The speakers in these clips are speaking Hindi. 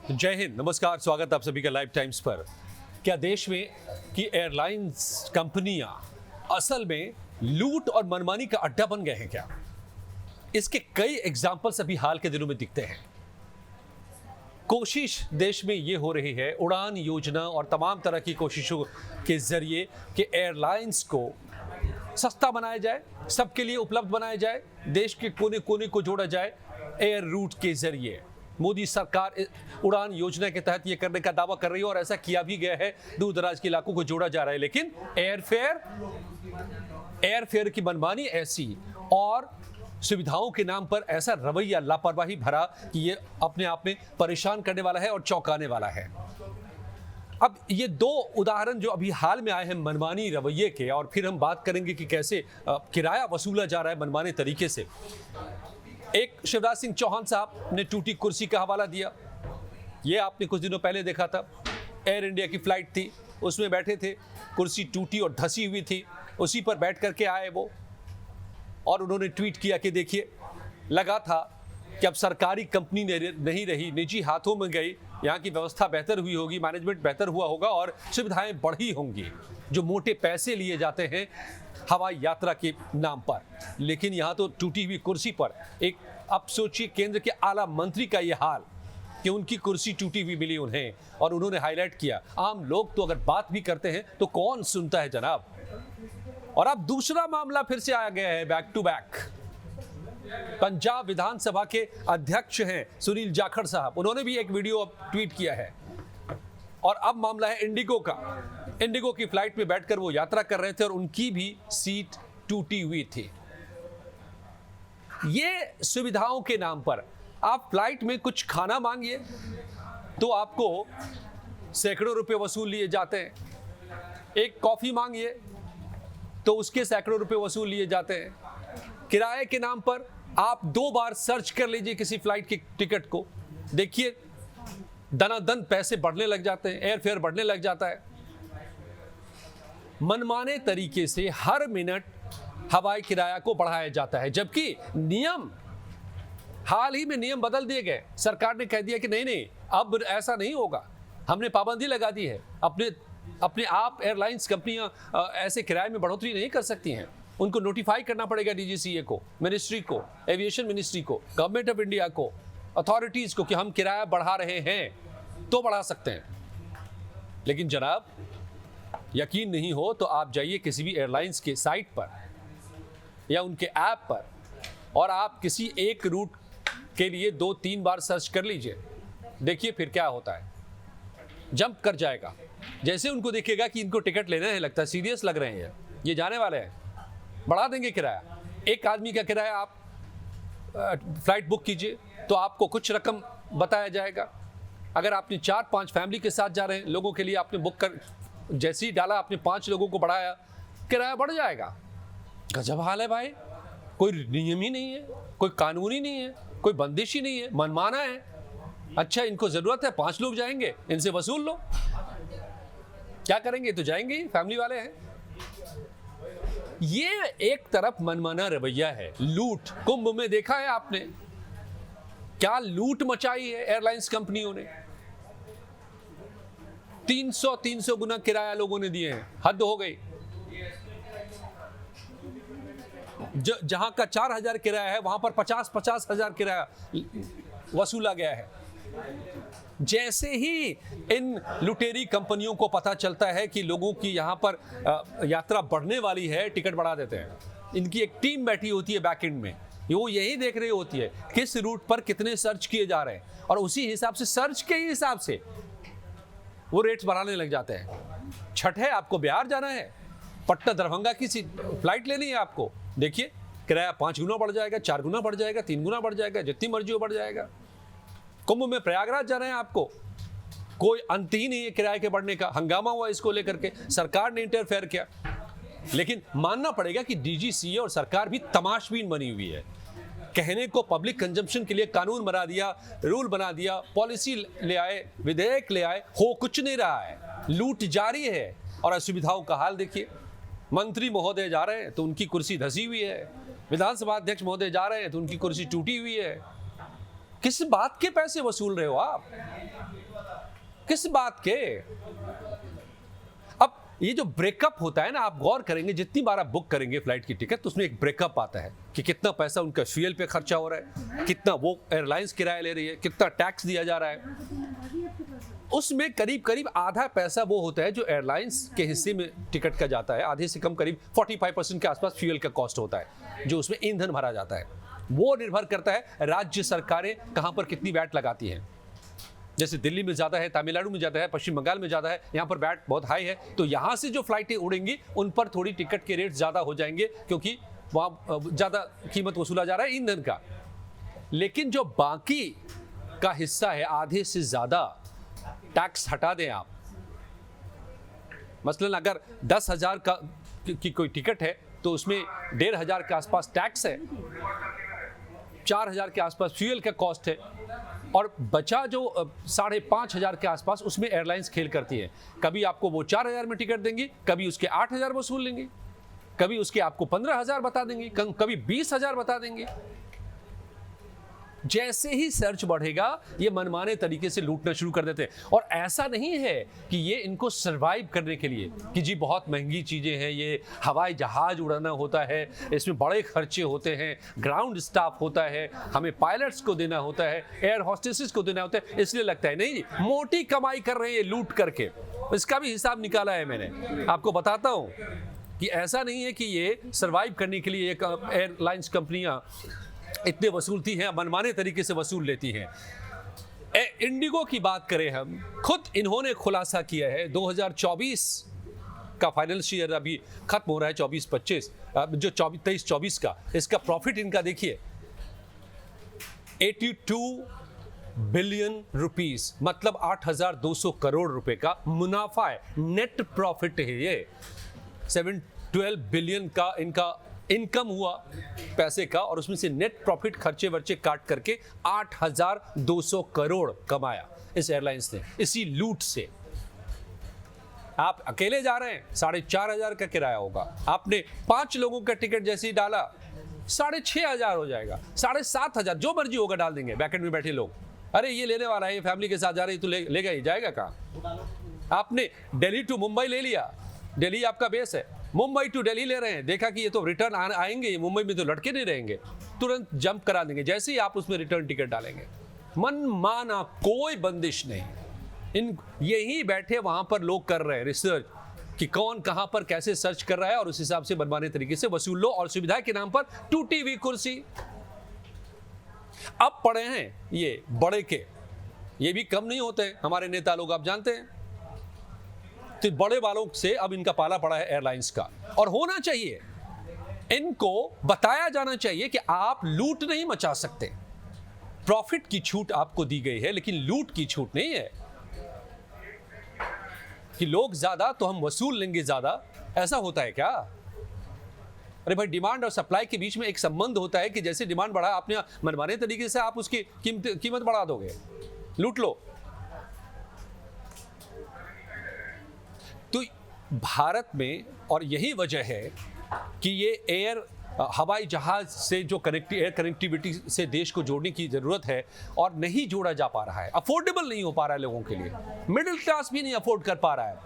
जय हिंद, नमस्कार, स्वागत आप सभी का लाइव टाइम्स पर। क्या देश में की एयरलाइंस कंपनियां असल में लूट और मनमानी का अड्डा बन गए हैं क्या? इसके कई एग्जाम्पल्स अभी हाल के दिनों में दिखते हैं। कोशिश देश में ये हो रही है, उड़ान योजना और तमाम तरह की कोशिशों के जरिए कि एयरलाइंस को सस्ता बनाया जाए, सबके लिए उपलब्ध बनाया जाए, देश के कोने कोने को जोड़ा जाए एयर रूट के जरिए। मोदी सरकार उड़ान योजना के तहत ये करने का दावा कर रही है और ऐसा किया भी गया है, दूर दराज के इलाकों को जोड़ा जा रहा है। लेकिन एयरफेयर की मनमानी ऐसी और सुविधाओं के नाम पर ऐसा रवैया लापरवाही भरा कि ये अपने आप में परेशान करने वाला है और चौंकाने वाला है। अब ये दो उदाहरण जो अभी हाल में आए हैं मनमानी रवैये के, और फिर हम बात करेंगे कि कैसे किराया वसूला जा रहा है मनमाने तरीके से। एक शिवराज सिंह चौहान साहब ने टूटी कुर्सी का हवाला दिया। ये आपने कुछ दिनों पहले देखा था, एयर इंडिया की फ्लाइट थी, उसमें बैठे थे, कुर्सी टूटी और धसी हुई थी, उसी पर बैठ करके आए वो, और उन्होंने ट्वीट किया कि देखिए, लगा था कि अब सरकारी कंपनी नहीं रही, निजी हाथों में गई, यहाँ की व्यवस्था बेहतर हुई होगी, मैनेजमेंट बेहतर हुआ होगा और सुविधाएं बढ़ी होंगी, जो मोटे पैसे लिए जाते हैं हवाई यात्रा के नाम पर। लेकिन यहाँ तो टूटी हुई कुर्सी पर एक, अब सोचिए केंद्र के आला मंत्री का ये हाल कि उनकी कुर्सी टूटी हुई मिली उन्हें, और उन्होंने हाईलाइट किया। आम लोग तो अगर बात भी करते हैं तो कौन सुनता है जनाब। और अब दूसरा मामला फिर से आ गया है, बैक टू बैक। पंजाब विधानसभा के अध्यक्ष हैं सुनील जाखड़ साहब, उन्होंने भी एक वीडियो ट्वीट किया है। और अब मामला है इंडिगो का। इंडिगो की फ्लाइट में बैठकर वो यात्रा कर रहे थे और उनकी भी सीट टूटी हुई थी। ये सुविधाओं के नाम पर आप फ्लाइट में कुछ खाना मांगिए तो आपको सैकड़ों रुपए वसूल लिए जाते हैं। एक कॉफी मांगिए तो उसके सैकड़ों रुपए वसूल लिए जाते हैं। किराए के नाम पर आप 2 बार सर्च कर लीजिए किसी फ्लाइट की टिकट को, देखिए दनादन पैसे बढ़ने लग जाते हैं, एयरफेयर बढ़ने लग जाता है। मनमाने तरीके से हर मिनट हवाई किराया को बढ़ाया जाता है, जबकि नियम, हाल ही में नियम बदल दिए गए। सरकार ने कह दिया कि नहीं, अब ऐसा नहीं होगा, हमने पाबंदी लगा दी है। अपने आप एयरलाइंस कंपनियां ऐसे किराए में बढ़ोतरी नहीं कर सकती हैं। उनको नोटिफाई करना पड़ेगा डीजीसीए को, मिनिस्ट्री को, एविएशन मिनिस्ट्री को, गवर्नमेंट ऑफ इंडिया को, अथॉरिटीज को कि हम किराया बढ़ा रहे हैं तो बढ़ा सकते हैं। लेकिन जनाब, यकीन नहीं हो तो आप जाइए किसी भी एयरलाइंस के साइट पर या उनके ऐप पर, और आप किसी एक रूट के लिए 2-3 बार सर्च कर लीजिए, देखिए फिर क्या होता है। जंप कर जाएगा जैसे उनको देखेगा कि इनको टिकट लेना है, लगता है सीरियस लग रहे हैं, ये जाने वाले हैं, बढ़ा देंगे किराया। एक आदमी का किराया आप फ्लाइट बुक कीजिए तो आपको कुछ रकम बताया जाएगा। अगर आपने 4-5 फैमिली के साथ जा रहे हैं लोगों के लिए आपने बुक कर, जैसे ही डाला आपने 5 लोगों को बढ़ाया, किराया बढ़ जाएगा। गजब हाल है भाई, कोई नियम ही नहीं है, कोई कानून ही नहीं है, कोई बंदिश ही नहीं है, मनमाना है। अच्छा, इनको जरूरत है, 5 लोग जाएंगे, इनसे वसूल लो। क्या करेंगे, तो जाएंगे ही, फैमिली वाले हैं। ये एक तरफ मनमाना रवैया है, लूट। कुंभ में देखा है आपने क्या लूट मचाई है एयरलाइंस कंपनियों ने। 300 गुना किराया लोगों ने दिए हैं, हद हो गई। जहां का 4,000 किराया है वहां पर 50-50 हजार किराया वसूला गया है। जैसे ही इन लुटेरी कंपनियों को पता चलता है कि लोगों की यहां पर यात्रा बढ़ने वाली है, टिकट बढ़ा देते हैं। इनकी एक टीम बैठी होती है बैक एंड में, वो यही देख रही होती है किस रूट पर कितने सर्च किए जा रहे हैं, और उसी हिसाब से, सर्च के हिसाब से वो रेट्स बढ़ाने लग जाते हैं। छठ है, आपको बिहार जाना है, पटना दरभंगा की फ्लाइट लेनी है आपको, देखिए किराया 5 गुना बढ़ जाएगा, 4 गुना बढ़ जाएगा, 3 गुना बढ़ जाएगा, जितनी मर्जी हो बढ़ जाएगा। कुंभ में प्रयागराज जा रहे हैं आपको, कोई अंत ही नहीं है किराए के बढ़ने का। हंगामा हुआ इसको लेकर के, सरकार ने इंटरफेयर किया। लेकिन मानना पड़ेगा कि डीजीसीए और सरकार भी तमाशबीन बनी हुई है। कहने को पब्लिक कंजम्पशन के लिए कानून बना दिया, रूल बना दिया, पॉलिसी ले आए, विधेयक ले आए, हो कुछ नहीं रहा है, लूट जारी है। और असुविधाओं का हाल देखिए, मंत्री महोदय जा रहे हैं तो उनकी कुर्सी धसी हुई है, विधानसभा अध्यक्ष महोदय जा रहे हैं तो उनकी कुर्सी टूटी हुई है। किस बात के पैसे वसूल रहे हो आप? किस बात के? अब ये जो ब्रेकअप होता है ना, आप गौर करेंगे जितनी बार आप बुक करेंगे फ्लाइट की टिकट तो उसमें एक ब्रेकअप आता है कि कितना पैसा उनका फ्यूल पे खर्चा हो रहा है, कितना वो एयरलाइंस किराया ले रही है, कितना टैक्स दिया जा रहा है। उसमें करीब करीब आधा पैसा वो होता है जो एयरलाइंस के हिस्से में टिकट का जाता है, आधे से कम करीब 45% के आसपास फ्यूल का कॉस्ट होता है जो उसमें ईंधन भरा जाता है। वो निर्भर करता है राज्य सरकारें कहां पर कितनी वैट लगाती हैं। जैसे दिल्ली में ज़्यादा है, तमिलनाडु में ज़्यादा है, पश्चिम बंगाल में ज़्यादा है, यहाँ पर वैट बहुत हाई है, तो यहाँ से जो फ्लाइटें उड़ेंगी उन पर थोड़ी टिकट के रेट ज़्यादा हो जाएंगे क्योंकि वहाँ ज़्यादा कीमत वसूला जा रहा है ईंधन का। लेकिन जो बाकी का हिस्सा है, आधे से ज़्यादा टैक्स हटा दें आप। मसलन अगर 10,000 की कोई टिकट है तो उसमें 1,500 के आसपास टैक्स है, 4,000 के आसपास फ्यूल का कॉस्ट है, और बचा जो 5,500 के आसपास उसमें एयरलाइंस खेल करती है। कभी आपको वो 4,000 में टिकट देंगी, कभी उसके 8,000 वसूल लेंगी, कभी उसके आपको 15,000 बता देंगी, कभी 20,000 बता देंगे। जैसे ही सर्च बढ़ेगा ये मनमाने तरीके से लूटना शुरू कर देते हैं। और ऐसा नहीं है कि ये इनको सरवाइव करने के लिए कि जी बहुत महंगी चीजें हैं, ये हवाई जहाज उड़ाना होता है, इसमें बड़े खर्चे होते हैं, ग्राउंड स्टाफ होता है, हमें पायलट्स को देना होता है, एयर होस्टेसेस को देना होता है, इसलिए लगता है नहीं मोटी कमाई कर रहे हैं ये लूट करके। इसका भी हिसाब निकाला है मैंने, आपको बताता हूं कि ऐसा नहीं है कि ये सरवाइव करने के लिए एयरलाइंस कंपनियां इतने वसूलती हैं, मनमाने तरीके से वसूल लेती हैं। इंडिगो की बात करें हम, खुद इन्होंने खुलासा किया है 2024 का फाइनेंशियल ईयर अभी खत्म हो रहा है, 24-25 जो 23-24 का, इसका प्रॉफिट इनका देखिए 82 बिलियन रुपीस, मतलब 8,200 करोड़ रुपए का मुनाफा है, नेट प्रॉफिट है ये। 712 बिलियन का इनका इनकम हुआ पैसे का, और उसमें से नेट प्रॉफिट खर्चे वर्चे काट करके 8,200 करोड़ कमाया इस एयरलाइंस ने इसी लूट से। आप अकेले जा रहे हैं, 4,500 का किराया होगा, आपने 5 लोगों का टिकट जैसे ही डाला 6,500 हो जाएगा, 7,500 जो मर्जी होगा डाल देंगे बैकेंड में बैठे लोग। अरे ये लेने वाला है, ये फैमिली के साथ जा रही है तो लेगा ही, जाएगा कहाँ? आपने दिल्ली टू मुंबई ले लिया, दिल्ली आपका बेस है, मुंबई टू दिल्ली ले रहे हैं, देखा कि ये तो रिटर्न आएंगे, मुंबई में तो लटके नहीं रहेंगे, तुरंत जंप करा देंगे जैसे ही आप उसमें रिटर्न टिकट डालेंगे। मन माना कोई बंदिश नहीं। यही बैठे वहां पर लोग कर रहे हैं रिसर्च कि कौन कहां पर कैसे सर्च कर रहा है, और उस हिसाब से मनमाने तरीके से वसूल लो, और सुविधा के नाम पर टूटी हुई कुर्सी। अब पड़े हैं ये बड़े के, ये भी कम नहीं होते हमारे नेता लोग, आप जानते हैं। तो बड़े वालों से अब इनका पाला पड़ा है एयरलाइंस का, और होना चाहिए, इनको बताया जाना चाहिए कि आप लूट नहीं मचा सकते। प्रॉफिट की छूट आपको दी गई है लेकिन लूट की छूट नहीं है कि लोग ज्यादा तो हम वसूल लेंगे ज्यादा। ऐसा होता है क्या? अरे भाई, डिमांड और सप्लाई के बीच में एक संबंध होता है कि जैसे डिमांड बढ़ा, आपने मनमाने तरीके से आप उसकी कीमत बढ़ा दोगे, लूट लो। तो भारत में, और यही वजह है कि ये हवाई जहाज से जो एयर कनेक्टिविटी से देश को जोड़ने की जरूरत है और नहीं जोड़ा जा पा रहा है, अफोर्डेबल नहीं हो पा रहा है लोगों के लिए, मिडिल क्लास भी नहीं अफोर्ड कर पा रहा है।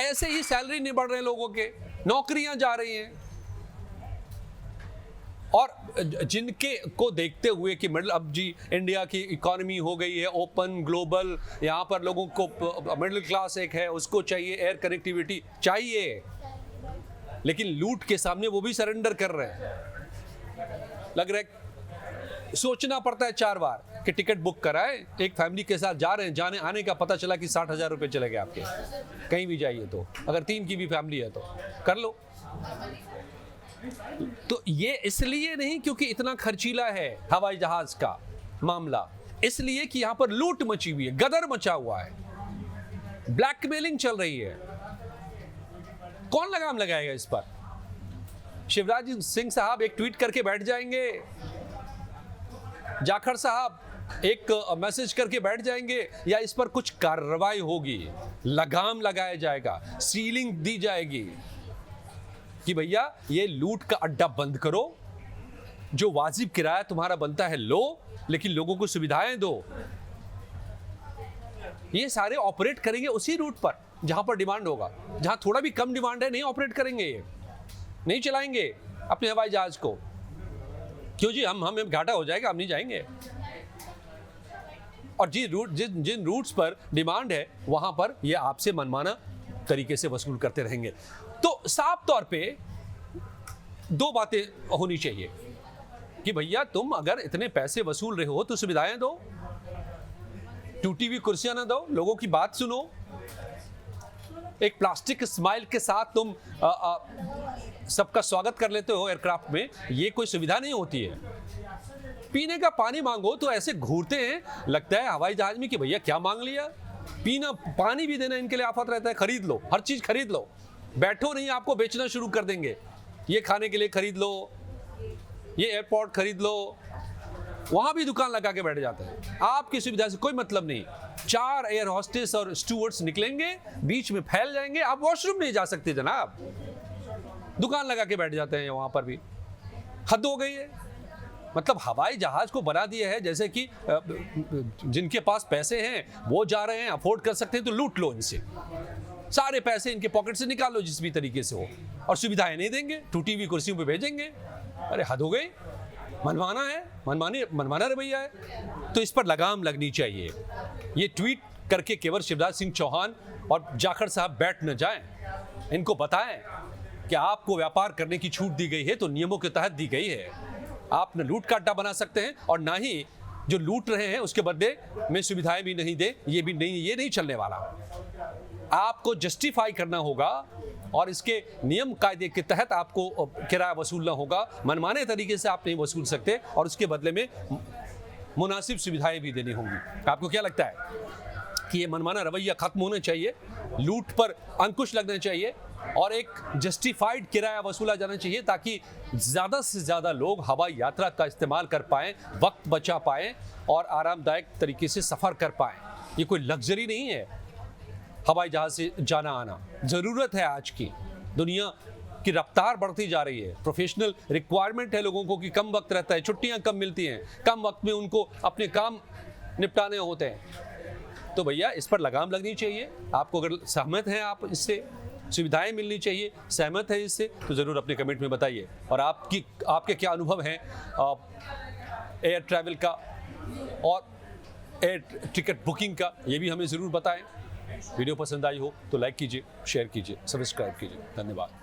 ऐसे ही सैलरी नहीं बढ़ रहे लोगों के, नौकरियां जा रही हैं, और जिनके को देखते हुए कि अब जी इंडिया की इकोनॉमी हो गई है ओपन ग्लोबल, यहाँ पर लोगों को मिडिल क्लास एक है, उसको चाहिए एयर कनेक्टिविटी चाहिए, लेकिन लूट के सामने वो भी सरेंडर कर रहे हैं। लग रहा है सोचना पड़ता है 4 बार कि टिकट बुक कराए। एक फैमिली के साथ जा रहे हैं, जाने आने का पता चला कि 60,000 रुपए चले गए आपके, कहीं भी जाइए तो, अगर 3 की भी फैमिली है तो कर लो। तो ये इसलिए नहीं क्योंकि इतना खर्चीला है हवाई जहाज का मामला, इसलिए कि यहां पर लूट मची हुई है, गदर मचा हुआ है, ब्लैकमेलिंग चल रही है। कौन लगाम लगाएगा इस पर? शिवराज सिंह साहब एक ट्वीट करके बैठ जाएंगे, जाखड़ साहब एक मैसेज करके बैठ जाएंगे, या इस पर कुछ कार्रवाई होगी, लगाम लगाया जाएगा, सीलिंग दी जाएगी कि भैया ये लूट का अड्डा बंद करो, जो वाजिब किराया तुम्हारा बनता है लो, लेकिन लोगों को सुविधाएं दो। ये सारे ऑपरेट करेंगे उसी रूट पर जहां पर डिमांड होगा। जहां थोड़ा भी कम डिमांड है नहीं ऑपरेट करेंगे, ये नहीं चलाएंगे अपने हवाई जहाज को। क्यों जी, हमें घाटा हो जाएगा, हम नहीं जाएंगे। और जिन रूट्स पर डिमांड है वहां पर ये आपसे मनमाना तरीके से वसूल करते रहेंगे। तो साफ तौर पे दो बातें होनी चाहिए कि भैया तुम अगर इतने पैसे वसूल रहे हो तो सुविधाएं दो, टूटी हुई कुर्सियां ना दो, लोगों की बात सुनो। एक प्लास्टिक स्माइल के साथ तुम सबका स्वागत कर लेते हो एयरक्राफ्ट में, ये कोई सुविधा नहीं होती है। पीने का पानी मांगो तो ऐसे घूरते हैं, लगता है हवाई जहाज में कि भैया क्या मांग लिया। पीना पानी भी देना इनके लिए आफत रहता है। खरीद लो, हर चीज खरीद लो, बैठो नहीं आपको बेचना शुरू कर देंगे। ये खाने के लिए खरीद लो, ये एयरपोर्ट खरीद लो, वहां भी दुकान लगा के बैठ जाते हैं। आपकी सुविधा से कोई मतलब नहीं। 4 एयर होस्टेस और स्टूवर्ड्स निकलेंगे, बीच में फैल जाएंगे, आप वॉशरूम नहीं जा सकते जनाब, दुकान लगा के बैठ जाते हैं वहां पर भी। हद हो गई है। मतलब हवाई जहाज को बना दिया है जैसे कि जिनके पास पैसे हैं वो जा रहे हैं, अफोर्ड कर सकते हैं तो लूट लो इनसे, सारे पैसे इनके पॉकेट से निकाल लो जिस भी तरीके से हो, और सुविधाएं नहीं देंगे, टूटी हुई कुर्सियों पे भेजेंगे। अरे हद हो गई, मनमाना है, मनमाना रवैया है। तो इस पर लगाम लगनी चाहिए। ये ट्वीट करके केवल शिवराज सिंह चौहान और जाखड़ साहब बैठ न जाएं, इनको बताएं कि आपको व्यापार करने की छूट दी गई है तो नियमों के तहत दी गई है। आप न लूट का अड्डा बना सकते हैं और ना ही जो लूट रहे हैं उसके बदले में सुविधाएं भी नहीं दे, ये नहीं चलने वाला। आपको जस्टिफाई करना होगा और इसके नियम कायदे के तहत आपको किराया वसूलना होगा। मनमाने तरीके से आप नहीं वसूल सकते और उसके बदले में मुनासिब सुविधाएं भी देनी होंगी। आपको क्या लगता है कि ये मनमाना रवैया खत्म होना चाहिए, लूट पर अंकुश लगना चाहिए और एक जस्टिफाइड किराया वसूला जाना चाहिए ताकि ज़्यादा से ज़्यादा लोग हवाई यात्रा का इस्तेमाल कर पाएँ, वक्त बचा पाएँ और आरामदायक तरीके से सफ़र कर पाएँ। ये कोई लग्जरी नहीं है हवाई जहाज से जाना आना, ज़रूरत है। आज की दुनिया की रफ्तार बढ़ती जा रही है, प्रोफेशनल रिक्वायरमेंट है लोगों को कि कम वक्त रहता है, छुट्टियां कम मिलती हैं, कम वक्त में उनको अपने काम निपटाने होते हैं। तो भैया इस पर लगाम लगनी चाहिए। आपको अगर सहमत हैं, आप इससे सुविधाएं मिलनी चाहिए, सहमत है इससे, तो ज़रूर अपने कमेंट में बताइए। और आपके क्या अनुभव हैं एयर ट्रैवल का और एयर टिकट बुकिंग का, ये भी हमें ज़रूर बताएं। वीडियो पसंद आई हो तो लाइक कीजिए, शेयर कीजिए, सब्सक्राइब कीजिए। धन्यवाद।